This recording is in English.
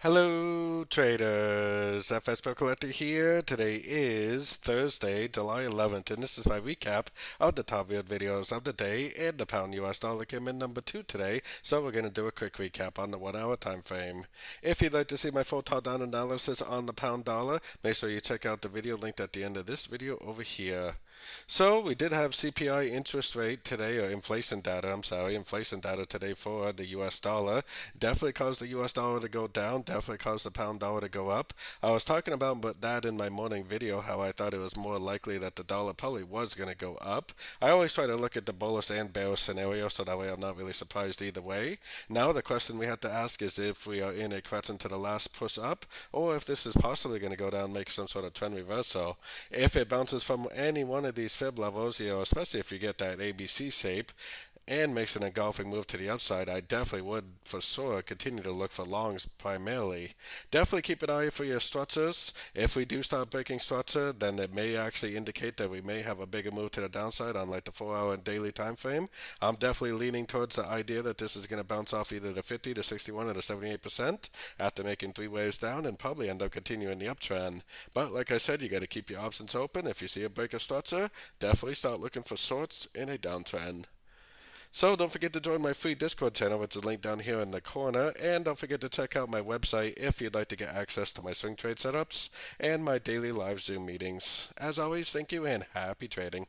Hello traders, FX Pip Collector here. Today is Thursday, July 11th, and this is my recap of the top viewed videos of the day, and the pound US dollar came in number 2 today, so we're going to do a quick recap on the 1 hour time frame. If you'd like to see my full top down analysis on the pound dollar, make sure you check out the video linked at the end of this video over here. So we did have CPI interest rate today, or inflation data, inflation data today for the US dollar. Definitely caused the US dollar to go down, definitely caused the pound dollar to go up. I was talking about that in my morning video, how I thought it was more likely that the dollar probably was going to go up. I always try to look at the bullish and bearish scenario, so that way I'm not really surprised either way. Now the question we have to ask is if we are in a correction to the last push up, or if this is possibly going to go down, make some sort of trend reversal. If it bounces from any one of these fib levels, especially if you get that ABC shape, and makes an engulfing move to the upside, I definitely would for sure continue to look for longs primarily. Definitely keep an eye for your structures. If we do start breaking structure, then it may actually indicate that we may have a bigger move to the downside on like the 4-hour and daily time frame. I'm definitely leaning towards the idea that this is going to bounce off either the 50 to 61 or the 78% after making 3 waves down and probably end up continuing the uptrend. But like I said, you got to keep your options open. If you see a break of structure, definitely start looking for shorts in a downtrend. So don't forget to join my free Discord channel, which is linked down here in the corner. And don't forget to check out my website if you'd like to get access to my swing trade setups and my daily live Zoom meetings. As always, thank you and happy trading.